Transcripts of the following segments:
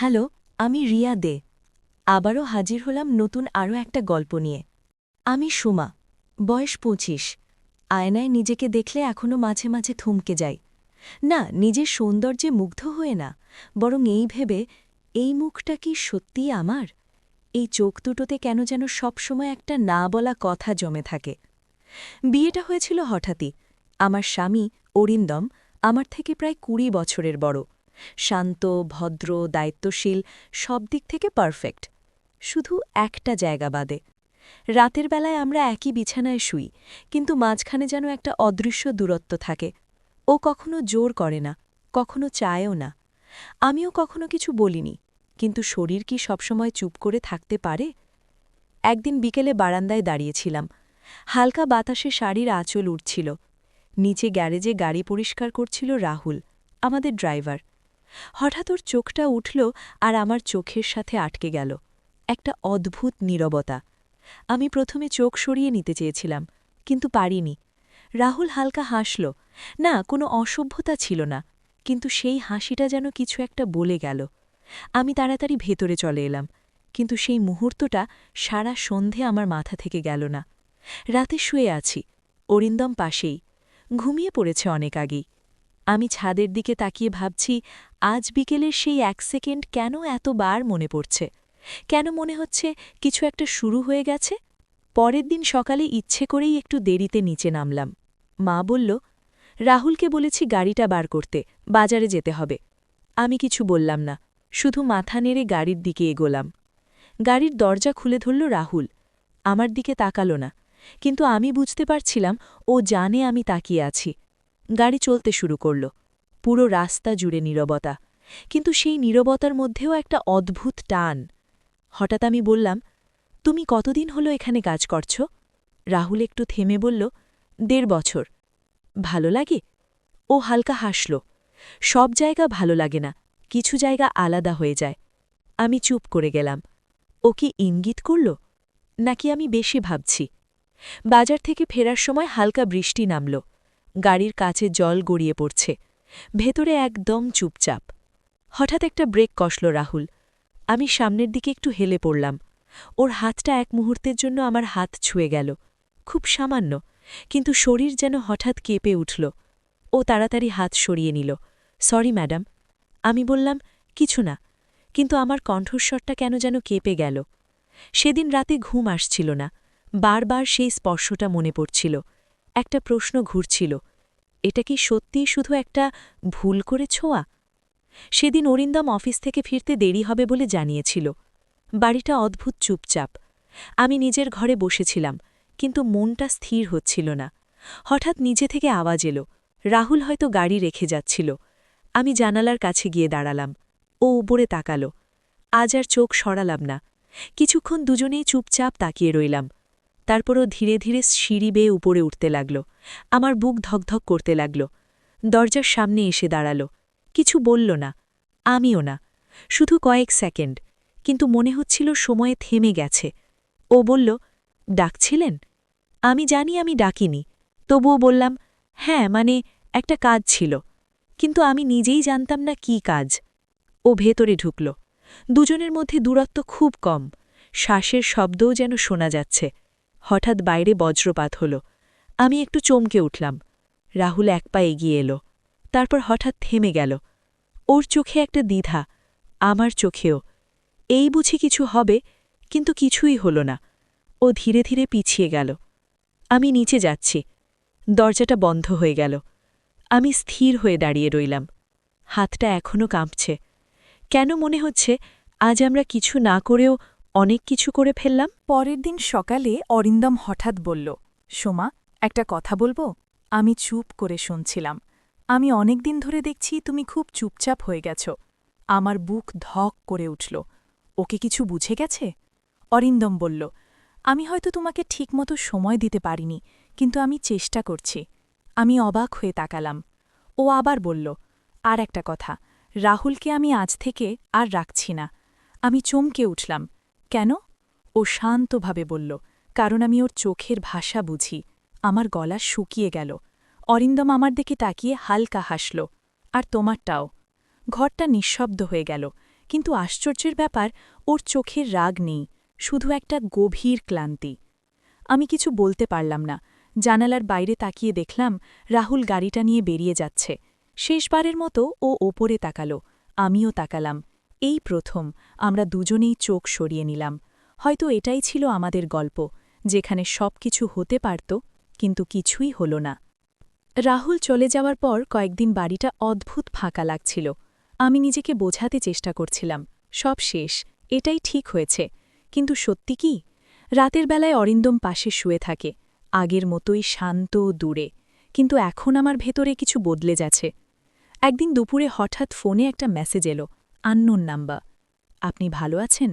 Hello, আমি রিয়া দে। আবারও হাজির হলাম নতুন আরও একটা গল্প নিয়ে। আমি সুমা, বয়স ২৫। আয়নায় নিজেকে দেখলে এখনও মাঝে মাঝে থমকে যাই। না, নিজের সৌন্দর্যে মুগ্ধ হয়ে না, বরং এই ভেবে, এই মুখটা কি সত্যিই আমার? এই চোখ দুটোতে কেন যেন সবসময় একটা না বলা কথা জমে থাকে। বিয়েটা হয়েছিল হঠাৎই। আমার স্বামী অরিন্দম আমার থেকে প্রায় ২০ বছরের বড়। শান্ত, ভদ্র, দায়িত্বশীল, সব দিক থেকে পারফেক্ট। শুধু একটা জায়গা বাদে। রাতের বেলায় আমরা একই বিছানায় শুই, কিন্তু মাঝখানে যেন একটা অদৃশ্য দূরত্ব থাকে। ও কখনো জোর করে না, কখনো চায়ও না। আমিও কখনো কিছু বলিনি, কিন্তু শরীর কি সবসময় চুপ করে থাকতে পারে? একদিন বিকেলে বারান্দায় দাঁড়িয়েছিলাম। হালকা বাতাসে শাড়ির আঁচল উঠছিল। নিচে গ্যারেজে গাড়ি পরিষ্কার করছিল রাহুল, আমাদের ড্রাইভার। হঠাৎ ওর চোখটা উঠল আর আমার চোখের সাথে আটকে গেল। একটা অদ্ভুত নীরবতা। আমি প্রথমে চোখ সরিয়ে নিতে চেয়েছিলাম, কিন্তু পারিনি। রাহুল হালকা হাসল। না, কোনো অসভ্যতা ছিল না, কিন্তু সেই হাসিটা যেন কিছু একটা বলে গেল। আমি তাড়াতাড়ি ভেতরে চলে এলাম, কিন্তু সেই মুহূর্তটা সারা সন্ধে আমার মাথা থেকে গেল না। রাতে শুয়ে আছি, অরিন্দম পাশেই, ঘুমিয়ে পড়েছে অনেক আগেই। আমি ছাদের দিকে তাকিয়ে ভাবছি, আজ বিকেলের সেই ১ সেকেন্ড কেন এতবার মনে পড়ছে। কেন মনে হচ্ছে কিছু একটা শুরু হয়ে গেছে। পরের দিন সকালে ইচ্ছে করেই একটু দেরিতে নিচে নামলাম। মা বলল, রাহুলকে বলেছি গাড়িটা বার করতে, বাজারে যেতে হবে। আমি কিছু বললাম না, শুধু মাথা নেড়ে গাড়ির দিকে এগোলাম। গাড়ির দরজা খুলে ধরল রাহুল। আমার দিকে তাকালো না, কিন্তু আমি বুঝতে পারছিলাম ও জানে আমি তাকিয়ে আছি। গাড়ি চলতে শুরু করল। পুরো রাস্তা জুড়ে নীরবতা, কিন্তু সেই নীরবতার মধ্যেও একটা অদ্ভুত টান। হঠাৎ আমি বললাম, তুমি কতদিন হলো এখানে কাজ করছ? রাহুল একটু থেমে বলল, ১.৫ বছর। ভালো লাগে? ও হালকা হাসল। সব জায়গা ভালো লাগে না, কিছু জায়গা আলাদা হয়ে যায়। আমি চুপ করে গেলাম। ও কি ইঙ্গিত করল, নাকি আমি বেশি ভাবছি? বাজার থেকে ফেরার সময় হালকা বৃষ্টি নামল। গাড়ির কাছে জল গড়িয়ে পড়ছে। ভেতরে একদম চুপচাপ। হঠাৎ একটা ব্রেক কষল রাহুল। আমি সামনের দিকে একটু হেলে পড়লাম। ওর হাতটা এক মুহূর্তের জন্য আমার হাত ছুঁয়ে গেল। খুব সামান্য, কিন্তু শরীর যেন হঠাৎ কেঁপে উঠল। ও তাড়াতাড়ি হাত সরিয়ে নিল। Sorry madam. আমি বললাম, কিছু না, কিন্তু আমার কণ্ঠস্বরটা কেন যেন কেঁপে গেল। সেদিন রাতে ঘুম আসছিল না, বারবার সেই স্পর্শটা মনে পড়ছিল। একটা প্রশ্ন ঘুরছিল, এটা কি সত্যিই শুধু একটা ভুল করে ছোঁয়া? সেদিন অরিন্দম অফিস থেকে ফিরতে দেরি হবে বলে জানিয়েছিল। বাড়িটা অদ্ভুত চুপচাপ। আমি নিজের ঘরে বসেছিলাম, কিন্তু মনটা স্থির হচ্ছিল না। হঠাৎ নিচে থেকে আওয়াজ এলো, রাহুল হয়তো গাড়ি রেখে যাচ্ছিল। আমি জানালার কাছে গিয়ে দাঁড়ালাম। ও উপরে তাকালো। আজ আর চোখ সরালাম না। কিছুক্ষণ দুজনেই চুপচাপ তাকিয়ে রইলাম। তারপরও ধীরে ধীরে সিঁড়ি বেয়ে উপরে উঠতে লাগল। আমার বুক ধকধক করতে লাগল। দরজার সামনে এসে দাঁড়াল। কিছু বলল না, আমিও না। শুধু কয়েক সেকেন্ড, কিন্তু মনে হচ্ছিল সময়ে থেমে গেছে। ও বলল, ডাকছিলেন? আমি জানি আমি ডাকিনি, তবুও বললাম, হ্যাঁ, মানে একটা কাজ ছিল। কিন্তু আমি নিজেই জানতাম না কি কাজ। ও ভেতরে ঢুকল। দুজনের মধ্যে দূরত্ব খুব কম, শ্বাসের শব্দও যেন শোনা যাচ্ছে। হঠাৎ বাইরে বজ্রপাত হল। আমি একটু চমকে উঠলাম। রাহুল এক পা এগিয়ে এলো, তারপর হঠাৎ থেমে গেল। ওর চোখে একটা দ্বিধা, আমার চোখেও। এই বুঝি কিছু হবে, কিন্তু কিছুই হল না। ও ধীরে ধীরে পিছিয়ে গেল। আমি নিচে যাচ্ছি। দরজাটা বন্ধ হয়ে গেল। আমি স্থির হয়ে দাঁড়িয়ে রইলাম। হাতটা এখনও কাঁপছে। কেন মনে হচ্ছে আজ আমরা কিছু না করেও অনেক কিছু করে ফেললাম? পরের দিন সকালে অরিন্দম হঠাৎ বলল, সোমা, একটা কথা বলবো? আমি চুপ করে শুনছিলাম। আমি অনেক দিন ধরে দেখছি তুমি খুব চুপচাপ হয়ে গেছ। আমার বুক ধক করে উঠল। ওকে কিছু বুঝে গেছে? অরিন্দম বলল, আমি হয়তো তোমাকে ঠিকমতো সময় দিতে পারিনি, কিন্তু আমি চেষ্টা করছি। আমি অবাক হয়ে তাকালাম। ও আবার বলল, আর একটা কথা, রাহুলকে আমি আজ থেকে আর রাখছি না। আমি চমকে উঠলাম। কেন? ও শান্তভাবে বলল, কারণ আমি ওর চোখের ভাষা বুঝি। আমার গলা শুকিয়ে গেল। অরিন্দম আমার দিকে তাকিয়ে হালকা হাসল। আর তোমারটাও। ঘরটা নিঃশব্দ হয়ে গেল, কিন্তু আশ্চর্যের ব্যাপার ওর চোখের রাগ নেই, শুধু একটা গভীর ক্লান্তি। আমি কিছু বলতে পারলাম না। জানালার বাইরে তাকিয়ে দেখলাম রাহুল গাড়িটা নিয়ে বেরিয়ে যাচ্ছে। শেষবারের মতো ও ওপরে তাকালো, আমিও তাকালাম। এই প্রথম আমরা দুজনেই চোখ সরিয়ে নিলাম। হয়তো এটাই ছিল আমাদের গল্প, যেখানে সবকিছু হতে পারত, কিন্তু কিছুই হল না। রাহুল চলে যাওয়ার পর কয়েকদিন বাড়িটা অদ্ভুত ফাঁকা লাগছিল। আমি নিজেকে বোঝাতে চেষ্টা করছিলাম, সব শেষ, এটাই ঠিক হয়েছে। কিন্তু সত্যি কি? রাতের বেলায় অরিন্দম পাশে শুয়ে থাকে, আগের মতোই শান্ত ও দূরে। কিন্তু এখন আমার ভেতরে কিছু বদলে যাচ্ছে। একদিন দুপুরে হঠাৎ ফোনে একটা মেসেজ এলো, আননোন নাম্বার। আপনি ভালো আছেন?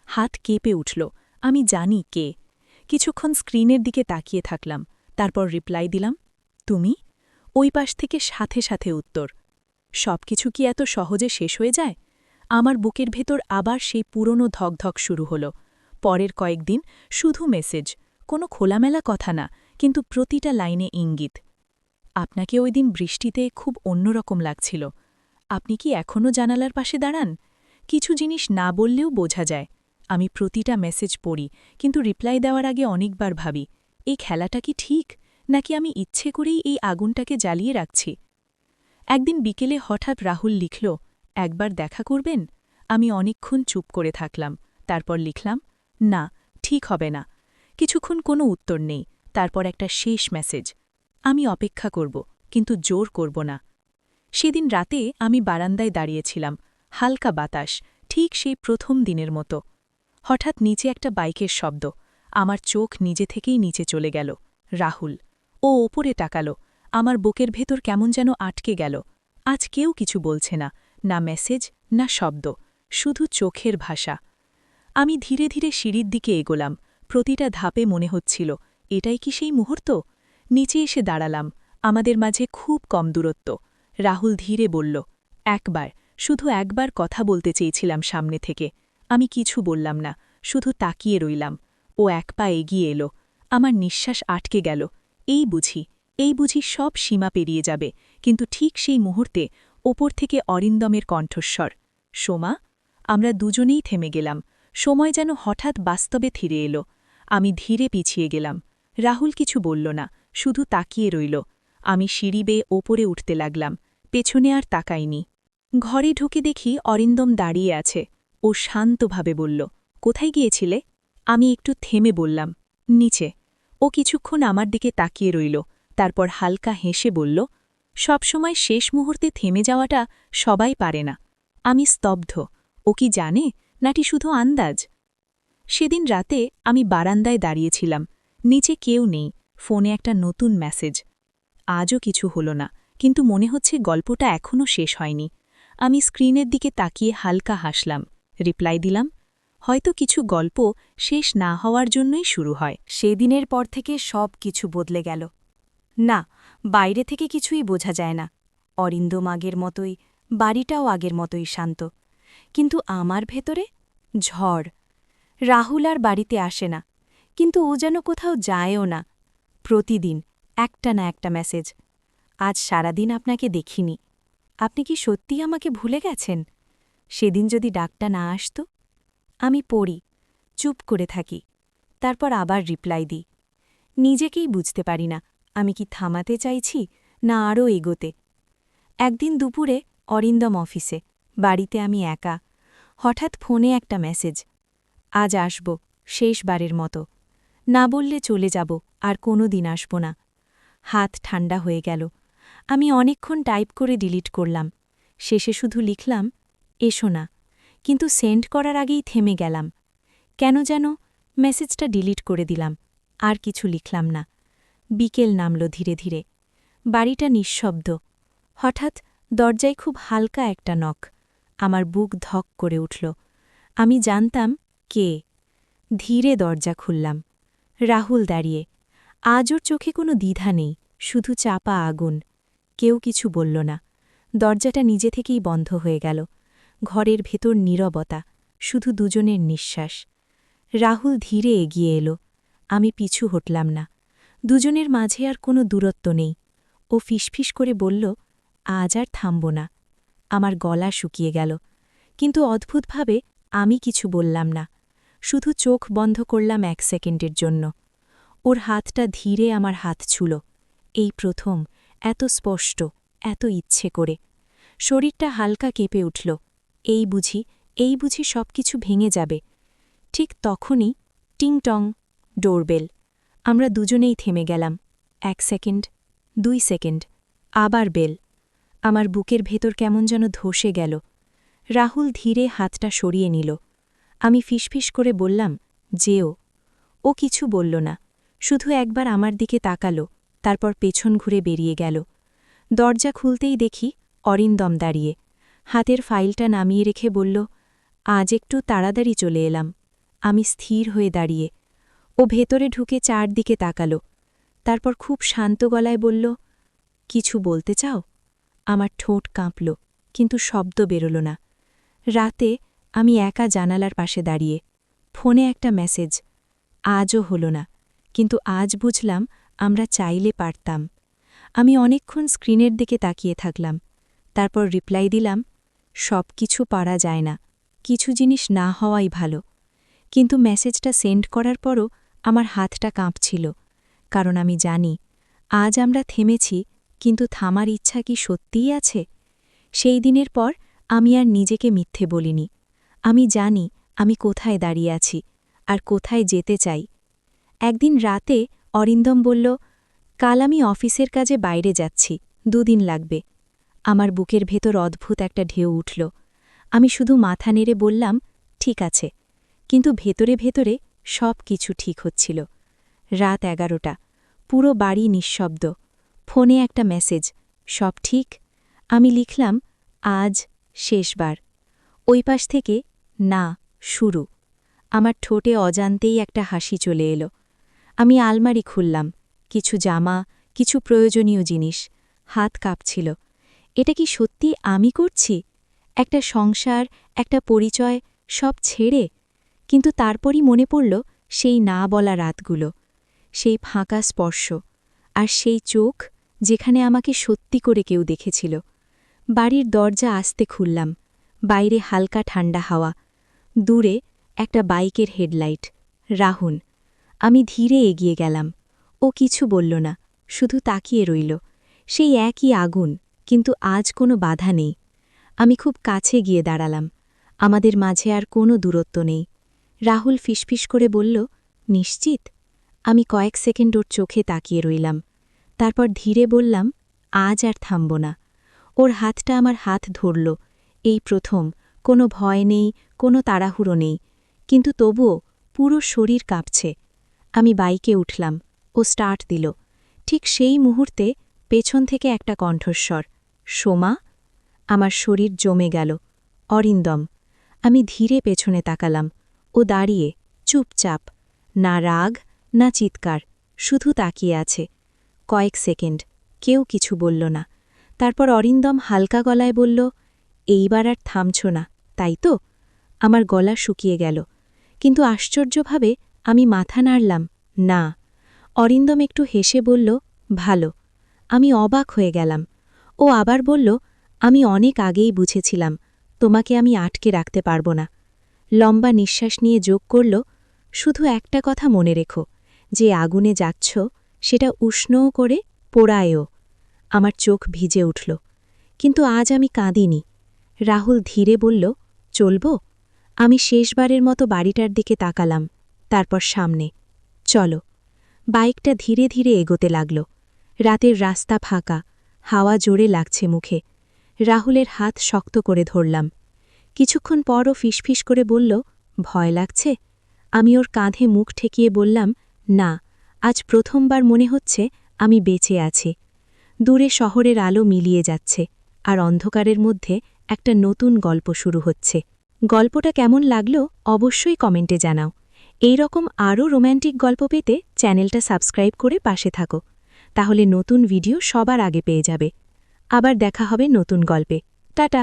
হাত কেঁপে উঠল। আমি জানি কে। কিছুক্ষণ স্ক্রিনের দিকে তাকিয়ে থাকলাম, তারপর রিপ্লাই দিলাম, তুমি? ওই পাশ থেকে সাথে সাথে উত্তর। সবকিছু কি এত সহজে শেষ হয়ে যায়? আমার বুকের ভেতর আবার সেই পুরনো ধকধক শুরু হল। পরের কয়েকদিন শুধু মেসেজ, কোনো খোলামেলা কথা না, কিন্তু প্রতিটা লাইনে ইঙ্গিত। আপনাকে ওই দিন বৃষ্টিতে খুব অন্যরকম লাগছিল। আপনি কি এখনও জানালার পাশে দাঁড়ান? কিছু জিনিস না বললেও বোঝা যায়। আমি প্রতিটা মেসেজ পড়ি, কিন্তু রিপ্লাই দেওয়ার আগে অনেকবার ভাবি, এই খেলাটা কি ঠিক, নাকি আমি ইচ্ছে করেই এই আগুনটাকে জ্বালিয়ে রাখছি? একদিন বিকেলে হঠাৎ রাহুল লিখল, একবার দেখা করবেন? আমি অনেকক্ষণ চুপ করে থাকলাম, তারপর লিখলাম, না, ঠিক হবে না। কিছুক্ষণ কোনো উত্তর নেই, তারপর একটা শেষ মেসেজ, আমি অপেক্ষা করব, কিন্তু জোর করব না। সেদিন রাতে আমি বারান্দায় দাঁড়িয়েছিলাম, হালকা বাতাস, ঠিক সেই প্রথম দিনের মতো। হঠাৎ নিচে একটা বাইকের শব্দ, আমার চোখ নিজে থেকেই নিচে চলে গেল। রাহুল। ও ওপরে তাকালো, আমার বুকের ভেতর কেমন যেন আটকে গেল। আজ কেউ কিছু বলছে না, না মেসেজ, না শব্দ, শুধু চোখের ভাষা। আমি ধীরে ধীরে সিঁড়ির দিকে এগোলাম, প্রতিটা ধাপে মনে হচ্ছিল, এটাই কি সেই মুহূর্ত? নিচে এসে দাঁড়ালাম, আমাদের মাঝে খুব কম দূরত্ব। রাহুল ধীরে বলল, একবার, শুধু একবার কথা বলতে চেয়েছিলাম সামনে থেকে। আমি কিছু বললাম না, শুধু তাকিয়ে রইলাম। ও এক পা এগিয়ে এলো, আমার নিঃশ্বাস আটকে গেল। এই বুঝি সব সীমা পেরিয়ে যাবে, কিন্তু ঠিক সেই মুহূর্তে ওপর থেকে অরিন্দমের কণ্ঠস্বর, সোমা। আমরা দুজনেই থেমে গেলাম, সময় যেন হঠাৎ বাস্তবে ফিরে এলো। আমি ধীরে পিছিয়ে গেলাম। রাহুল কিছু বলল না, শুধু তাকিয়ে রইল। আমি সিঁড়ি বেয়ে ওপরে উঠতে লাগলাম, পেছনে আর তাকাইনি। ঘরে ঢুকে দেখি অরিন্দম দাঁড়িয়ে আছে। ও শান্তভাবে বলল, কোথায় গিয়েছিলে? আমি একটু থেমে বললাম, নিচে। ও কিছুক্ষণ আমার দিকে তাকিয়ে রইল, তারপর হালকা হেসে বলল, সবসময় শেষ মুহূর্তে থেমে যাওয়াটা সবাই পারে না। আমি স্তব্ধ। ও কি জানে, নাকি শুধু আন্দাজ? সেদিন রাতে আমি বারান্দায় দাঁড়িয়েছিলাম, নিচে কেউ নেই, ফোনে একটা নতুন মেসেজ। আজও কিছু হলো না, কিন্তু মনে হচ্ছে গল্পটা এখনও শেষ হয়নি। আমি স্ক্রিনের দিকে তাকিয়ে হালকা হাসলাম, রিপ্লাই দিলাম, হয়তো কিছু গল্প শেষ না হওয়ার জন্যই শুরু হয়। সেদিনের পর থেকে সব কিছু বদলে গেল। না, বাইরে থেকে কিছুই বোঝা যায় না। অরিন্দম আগের মতোই, বাড়িটাও আগের মতোই শান্ত। কিন্তু আমার ভেতরে ঝড়। রাহুল আর বাড়িতে আসে না, কিন্তু ও যেন কোথাও যায়ও না। প্রতিদিন একটা না একটা মেসেজ, আজ সারাদিন আপনাকে দেখিনি। আপনি কি সত্যিই আমাকে ভুলে গেছেন? সেদিন যদি ডাকটা না আসত? আমি পড়ি, চুপ করে থাকি, তারপর আবার রিপ্লাই দিই। নিজেকেই বুঝতে পারি না, আমি কি থামাতে চাইছি না আরও এগোতে। একদিন দুপুরে অরিন্দম অফিসে, বাড়িতে আমি একা। হঠাৎ ফোনে একটা মেসেজ, আজ আসব, শেষবারের মতো। না বললে চলে যাব, আর কোনো দিন আসব না। হাত ঠান্ডা হয়ে গেল। আমি অনেকক্ষণ টাইপ করে ডিলিট করলাম। শেষে শুধু লিখলাম, এসো না। কিন্তু সেন্ড করার আগেই থেমে গেলাম। কেন যেন মেসেজটা ডিলিট করে দিলাম, আর কিছু লিখলাম না। বিকেল নামল ধীরে ধীরে। বাড়িটা নিঃশব্দ। হঠাৎ দরজায় খুব হালকা একটা নখ। আমার বুক ধক করে উঠল। আমি জানতাম কে। ধীরে দরজা খুললাম। রাহুল দাঁড়িয়ে। আজ ওর চোখে কোনো দ্বিধা নেই, শুধু চাপা আগুন। কেউ কিছু বলল না। দরজাটা নিজে থেকেই বন্ধ হয়ে গেল। ঘরের ভেতর নীরবতা, শুধু দুজনের নিঃশ্বাস। রাহুল ধীরে এগিয়ে এলো। আমি পিছু হটলাম না। দুজনের মাঝে আর কোনো দূরত্ব নেই। ও ফিসফিস করে বলল, আজ আর থামব না। আমার গলা শুকিয়ে গেল। কিন্তু অদ্ভুতভাবে আমি কিছু বললাম না, শুধু চোখ বন্ধ করলাম 1 সেকেন্ডের জন্য। ওর হাতটা ধীরে আমার হাত ছুঁল, এই প্রথম, এত স্পষ্ট, এত ইচ্ছে করে। শরীরটা হালকা কেঁপে উঠল, এই বুঝি সবকিছু ভেঙে যাবে। ঠিক তখনই টিং টং, ডোরবেল। আমরা দুজনেই থেমে গেলাম। 1 সেকেন্ড, 2 সেকেন্ড, আবার বেল। আমার বুকের ভেতর কেমন যেন ধসে গেল। রাহুল ধীরে হাতটা সরিয়ে নিল। আমি ফিসফিস করে বললাম, যেও। ও কিছু বলল না, শুধু একবার আমার দিকে তাকালো, তারপর পেছন ঘুরে বেরিয়ে গেল। দরজা খুলতেই দেখি অরিন্দম দাঁড়িয়ে, হাতের ফাইলটা নামিয়ে রেখে বলল, আজ একটু তাড়াতাড়ি চলে এলাম। আমি স্থির হয়ে দাঁড়িয়ে। ও ভেতরে ঢুকে চারদিকে তাকালো, তারপর খুব শান্ত গলায় বলল, কিছু বলতে চাও? আমার ঠোঁট কাঁপল, কিন্তু শব্দ বেরোল না। রাতে আমি একা জানালার পাশে দাঁড়িয়ে, ফোনে একটা মেসেজ। আজও হল না, কিন্তু আজ বুঝলাম আমরা চাইলে পারতাম। আমি অনেকক্ষণ স্ক্রিনের দিকে তাকিয়ে থাকলাম, তারপর রিপ্লাই দিলাম, সব কিছু পারা যায় না, কিছু জিনিস না হওয়াই ভালো। কিন্তু মেসেজটা সেন্ড করার পরও আমার হাতটা কাঁপছিল, কারণ আমি জানি আজ আমরা থেমেছি, কিন্তু থামার ইচ্ছা কি সত্যিই আছে? সেই দিনের পর আমি আর নিজেকে মিথ্যে বলিনি। আমি জানি আমি কোথায় দাঁড়িয়ে আছি আর কোথায় যেতে চাই। একদিন রাতে অরিন্দম বলল, কাল আমি অফিসের কাজে বাইরে যাচ্ছি, 2 দিন লাগবে। আমার বুকের ভেতর অদ্ভুত একটা ঢেউ উঠল। আমি শুধু মাথা নেড়ে বললাম, ঠিক আছে, কিন্তু ভেতরে ভেতরে সব কিছু ঠিক হচ্ছিল। রাত 11টা, পুরো বাড়ি নিঃশব্দ। ফোনে একটা মেসেজ, সব ঠিক? আমি লিখলাম, আজ শেষবার। ওই পাশ থেকে, না, শুরু। আমার ঠোঁটে অজান্তেই একটা হাসি চলে এলো। আমি আলমারি খুললাম, কিছু জামা, কিছু প্রয়োজনীয় জিনিস। হাত কাঁপছিল। এটা কি সত্যি আমি করছি? একটা সংসার, একটা পরিচয়, সব ছেড়ে? কিন্তু তারপরই মনে পড়ল সেই না বলা রাতগুলো, সেই ফাঁকা স্পর্শ, আর সেই চোখ যেখানে আমাকে সত্যি করে কেউ দেখেছিল। বাড়ির দরজা আস্তে খুললাম, বাইরে হালকা ঠান্ডা হাওয়া, দূরে একটা বাইকের হেডলাইট, রাহুল। আমি ধীরে এগিয়ে গেলাম। ও কিছু বলল না, শুধু তাকিয়ে রইল। সেই একই আগুন, কিন্তু আজ কোনো বাধা নেই। আমি খুব কাছে গিয়ে দাঁড়ালাম। আমাদের মাঝে আর কোনো দূরত্ব নেই। রাহুল ফিসফিস করে বলল, নিশ্চিত? আমি কয়েক সেকেন্ড ওর চোখে তাকিয়ে রইলাম, তারপর ধীরে বললাম, আজ আর থামব না। ওর হাতটা আমার হাত ধরল, এই প্রথম, কোনো ভয় নেই, কোনো তাড়াহুড়ো নেই, কিন্তু তবুও পুরো শরীর কাঁপছে। আমি বাইকে উঠলাম, ও স্টার্ট দিল। ঠিক সেই মুহূর্তে পেছন থেকে একটা কণ্ঠস্বর, সোমা। আমার শরীর জমে গেল। অরিন্দম। আমি ধীরে পেছনে তাকালাম। ও দাঁড়িয়ে, চুপচাপ, না রাগ, না চিৎকার, শুধু তাকিয়ে আছে। কয়েক সেকেন্ড, কেউ কিছু বলল না। তারপর অরিন্দম হালকা গলায় বলল, এইবার আর থামছ না, তাই তো? আমার গলা শুকিয়ে গেল, কিন্তু আশ্চর্যভাবে আমি মাথা নাড়লাম, না। অরিন্দম একটু হেসে বলল, ভালো। আমি অবাক হয়ে গেলাম। ও আবার বলল, আমি অনেক আগেই বুঝেছিলাম তোমাকে আমি আটকে রাখতে পারব না। লম্বা নিঃশ্বাস নিয়ে যোগ করল, শুধু একটা কথা মনে রেখো, যে আগুনে যাচ্ছ সেটা উষ্ণও করে, পোড়ায়ও। আমার চোখ ভিজে উঠল, কিন্তু আজ আমি কাঁদিনি। রাহুল ধীরে বলল, চলব? আমি শেষবারের মতো বাড়িটার দিকে তাকালাম, তারপর সামনে। চলো। বাইকটা ধীরে ধীরে এগোতে লাগল। রাতের রাস্তা ফাঁকা, হাওয়া জোরে লাগছে মুখে। রাহুলের হাত শক্ত করে ধরলাম। কিছুক্ষণ পরও ফিসফিস করে বলল, ভয় লাগছে? আমি ওর কাঁধে মুখ ঠেকিয়ে বললাম, না, আজ প্রথমবার মনে হচ্ছে আমি বেঁচে আছি। দূরে শহরের আলো মিলিয়ে যাচ্ছে, আর অন্ধকারের মধ্যে একটা নতুন গল্প শুরু হচ্ছে। গল্পটা কেমন লাগলো অবশ্যই কমেন্টে জানাও। এই রকম আরও রোম্যান্টিক গল্প পেতে চ্যানেলটা সাবস্ক্রাইব করে পাশে থাকো, তাহলে নতুন ভিডিও সবার আগে পেয়ে যাবে। আবার দেখা হবে নতুন গল্পে। টাটা।